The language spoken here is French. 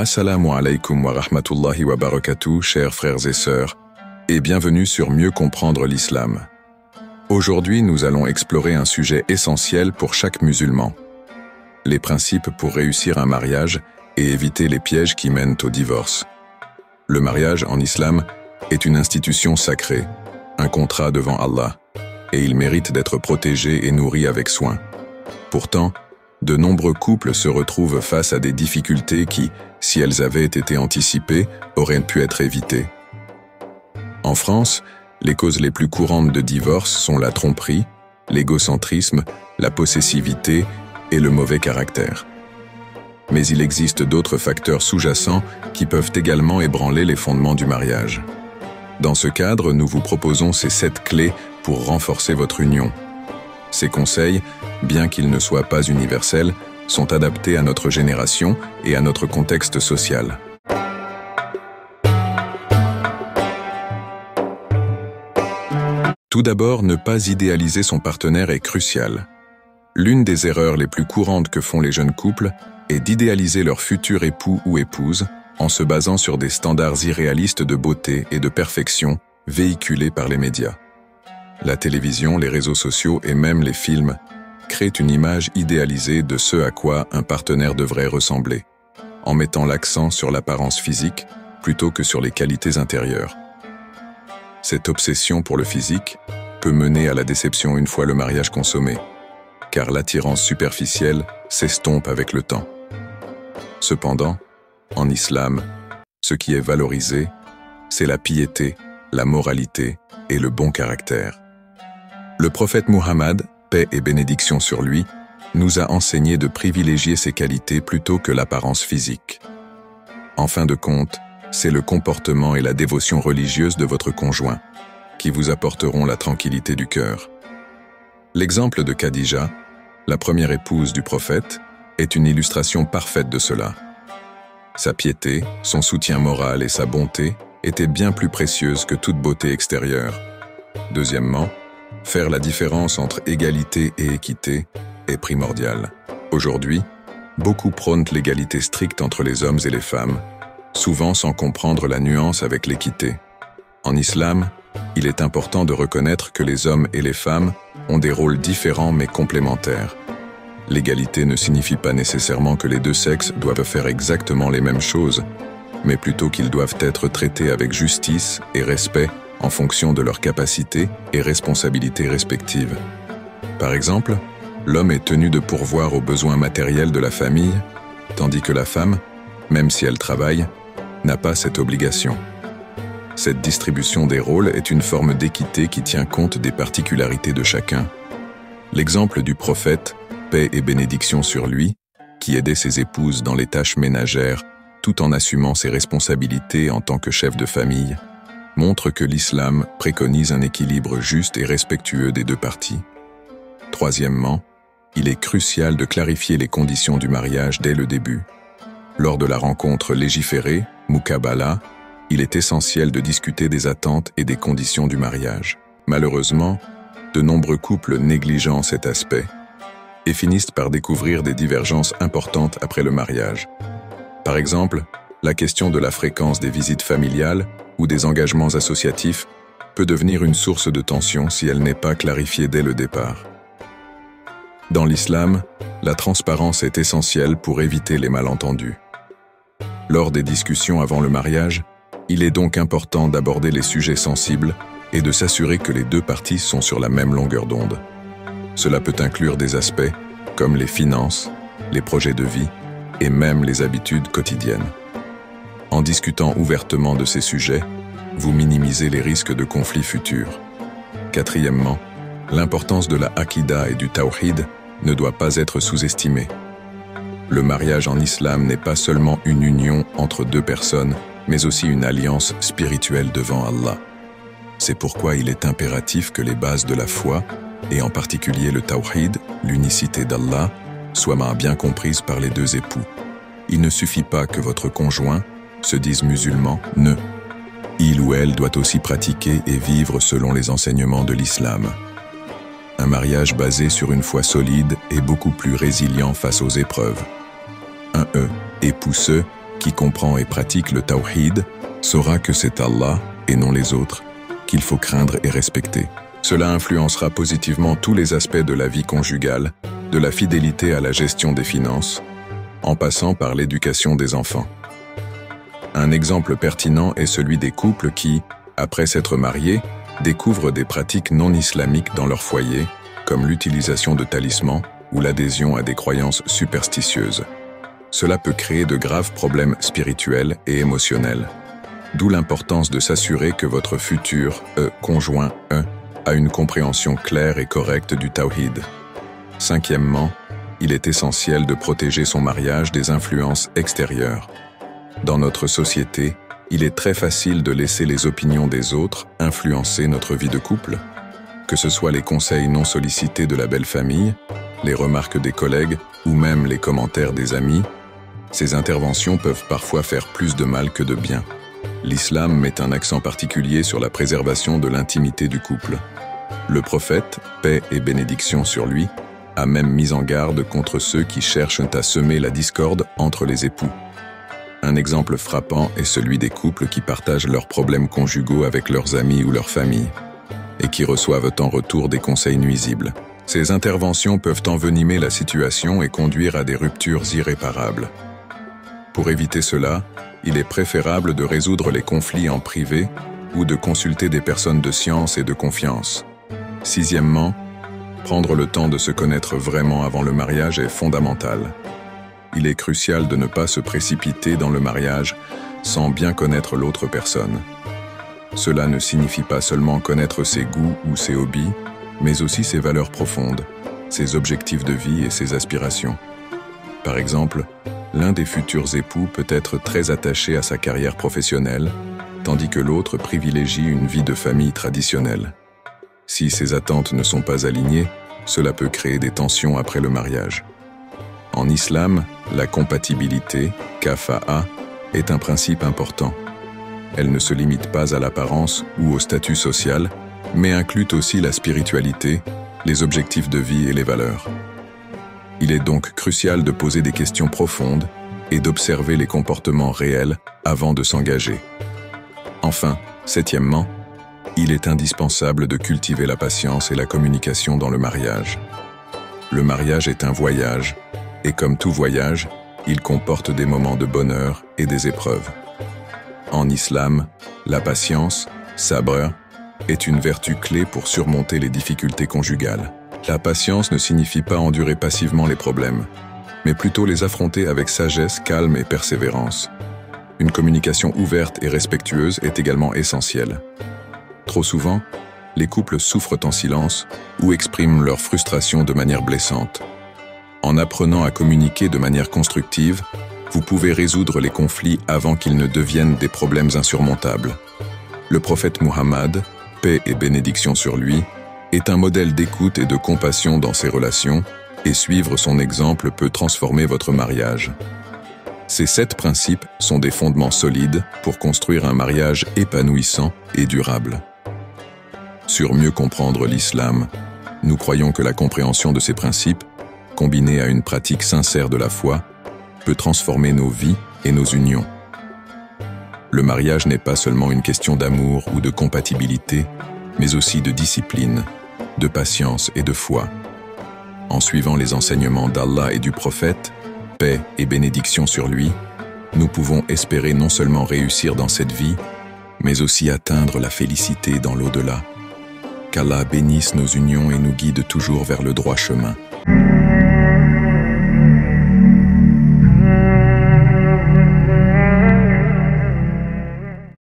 Assalamu alaikum wa rahmatullahi wa barakatuh, chers frères et sœurs, et bienvenue sur Mieux comprendre l'islam. Aujourd'hui, nous allons explorer un sujet essentiel pour chaque musulman. Les principes pour réussir un mariage et éviter les pièges qui mènent au divorce. Le mariage en islam est une institution sacrée, un contrat devant Allah, et il mérite d'être protégé et nourri avec soin. Pourtant, de nombreux couples se retrouvent face à des difficultés qui, si elles avaient été anticipées, auraient pu être évitées. En France, les causes les plus courantes de divorce sont la tromperie, l'égocentrisme, la possessivité et le mauvais caractère. Mais il existe d'autres facteurs sous-jacents qui peuvent également ébranler les fondements du mariage. Dans ce cadre, nous vous proposons ces 7 clés pour renforcer votre union. Ces conseils, bien qu'ils ne soient pas universels, sont adaptés à notre génération et à notre contexte social. Tout d'abord, ne pas idéaliser son partenaire est crucial. L'une des erreurs les plus courantes que font les jeunes couples est d'idéaliser leur futur époux ou épouse en se basant sur des standards irréalistes de beauté et de perfection véhiculés par les médias. La télévision, les réseaux sociaux et même les films créent une image idéalisée de ce à quoi un partenaire devrait ressembler, en mettant l'accent sur l'apparence physique plutôt que sur les qualités intérieures. Cette obsession pour le physique peut mener à la déception une fois le mariage consommé, car l'attirance superficielle s'estompe avec le temps. Cependant, en islam, ce qui est valorisé, c'est la piété, la moralité et le bon caractère. Le prophète Muhammad, paix et bénédiction sur lui, nous a enseigné de privilégier ces qualités plutôt que l'apparence physique. En fin de compte, c'est le comportement et la dévotion religieuse de votre conjoint qui vous apporteront la tranquillité du cœur. L'exemple de Khadija, la première épouse du prophète, est une illustration parfaite de cela. Sa piété, son soutien moral et sa bonté étaient bien plus précieuses que toute beauté extérieure. Deuxièmement, faire la différence entre égalité et équité est primordial. Aujourd'hui, beaucoup prônent l'égalité stricte entre les hommes et les femmes, souvent sans comprendre la nuance avec l'équité. En islam, il est important de reconnaître que les hommes et les femmes ont des rôles différents mais complémentaires. L'égalité ne signifie pas nécessairement que les deux sexes doivent faire exactement les mêmes choses, mais plutôt qu'ils doivent être traités avec justice et respect en fonction de leurs capacités et responsabilités respectives. Par exemple, l'homme est tenu de pourvoir aux besoins matériels de la famille, tandis que la femme, même si elle travaille, n'a pas cette obligation. Cette distribution des rôles est une forme d'équité qui tient compte des particularités de chacun. L'exemple du prophète, paix et bénédiction sur lui, qui aidait ses épouses dans les tâches ménagères tout en assumant ses responsabilités en tant que chef de famille, montre que l'islam préconise un équilibre juste et respectueux des deux parties. Troisièmement, il est crucial de clarifier les conditions du mariage dès le début. Lors de la rencontre légiférée, Mukabala, il est essentiel de discuter des attentes et des conditions du mariage. Malheureusement, de nombreux couples négligent cet aspect et finissent par découvrir des divergences importantes après le mariage. Par exemple, la question de la fréquence des visites familiales ou des engagements associatifs peut devenir une source de tension si elle n'est pas clarifiée dès le départ. Dans l'islam, la transparence est essentielle pour éviter les malentendus. Lors des discussions avant le mariage, il est donc important d'aborder les sujets sensibles et de s'assurer que les deux parties sont sur la même longueur d'onde. Cela peut inclure des aspects comme les finances, les projets de vie et même les habitudes quotidiennes. En discutant ouvertement de ces sujets, vous minimisez les risques de conflits futurs. Quatrièmement, l'importance de la aqida et du tawhid ne doit pas être sous-estimée. Le mariage en islam n'est pas seulement une union entre deux personnes, mais aussi une alliance spirituelle devant Allah. C'est pourquoi il est impératif que les bases de la foi, et en particulier le tawhid, l'unicité d'Allah, soient bien comprises par les deux époux. Il ne suffit pas que votre conjoint se dise musulman, il ou elle doit aussi pratiquer et vivre selon les enseignements de l'islam. Un mariage basé sur une foi solide est beaucoup plus résilient face aux épreuves. Un époux Qui comprend et pratique le tawhid saura que c'est Allah, et non les autres, qu'il faut craindre et respecter. Cela influencera positivement tous les aspects de la vie conjugale, de la fidélité à la gestion des finances, en passant par l'éducation des enfants. Un exemple pertinent est celui des couples qui, après s'être mariés, découvrent des pratiques non islamiques dans leur foyer, comme l'utilisation de talismans ou l'adhésion à des croyances superstitieuses. Cela peut créer de graves problèmes spirituels et émotionnels. D'où l'importance de s'assurer que votre futur conjoint a une compréhension claire et correcte du tawhid. Cinquièmement, il est essentiel de protéger son mariage des influences extérieures. Dans notre société, il est très facile de laisser les opinions des autres influencer notre vie de couple, que ce soit les conseils non sollicités de la belle famille, les remarques des collègues ou même les commentaires des amis. Ces interventions peuvent parfois faire plus de mal que de bien. L'islam met un accent particulier sur la préservation de l'intimité du couple. Le prophète, paix et bénédiction sur lui, a même mis en garde contre ceux qui cherchent à semer la discorde entre les époux. Un exemple frappant est celui des couples qui partagent leurs problèmes conjugaux avec leurs amis ou leur famille, et qui reçoivent en retour des conseils nuisibles. Ces interventions peuvent envenimer la situation et conduire à des ruptures irréparables. Pour éviter cela, il est préférable de résoudre les conflits en privé ou de consulter des personnes de science et de confiance. Sixièmement, prendre le temps de se connaître vraiment avant le mariage est fondamental. Il est crucial de ne pas se précipiter dans le mariage sans bien connaître l'autre personne. Cela ne signifie pas seulement connaître ses goûts ou ses hobbies, mais aussi ses valeurs profondes, ses objectifs de vie et ses aspirations. Par exemple, l'un des futurs époux peut être très attaché à sa carrière professionnelle, tandis que l'autre privilégie une vie de famille traditionnelle. Si ces attentes ne sont pas alignées, cela peut créer des tensions après le mariage. En islam, la compatibilité, kafa'a, est un principe important. Elle ne se limite pas à l'apparence ou au statut social, mais inclut aussi la spiritualité, les objectifs de vie et les valeurs. Il est donc crucial de poser des questions profondes et d'observer les comportements réels avant de s'engager. Enfin, septièmement, il est indispensable de cultiver la patience et la communication dans le mariage. Le mariage est un voyage, et comme tout voyage, il comporte des moments de bonheur et des épreuves. En islam, la patience, sabr, est une vertu clé pour surmonter les difficultés conjugales. La patience ne signifie pas endurer passivement les problèmes, mais plutôt les affronter avec sagesse, calme et persévérance. Une communication ouverte et respectueuse est également essentielle. Trop souvent, les couples souffrent en silence ou expriment leur frustration de manière blessante. En apprenant à communiquer de manière constructive, vous pouvez résoudre les conflits avant qu'ils ne deviennent des problèmes insurmontables. Le prophète Muhammad, paix et bénédiction sur lui, est un modèle d'écoute et de compassion dans ses relations, et suivre son exemple peut transformer votre mariage. Ces 7 principes sont des fondements solides pour construire un mariage épanouissant et durable. Sur mieux comprendre l'islam, nous croyons que la compréhension de ces principes, combinée à une pratique sincère de la foi, peut transformer nos vies et nos unions. Le mariage n'est pas seulement une question d'amour ou de compatibilité, mais aussi de discipline, de patience et de foi. En suivant les enseignements d'Allah et du prophète, paix et bénédiction sur lui, nous pouvons espérer non seulement réussir dans cette vie, mais aussi atteindre la félicité dans l'au-delà. Qu'Allah bénisse nos unions et nous guide toujours vers le droit chemin.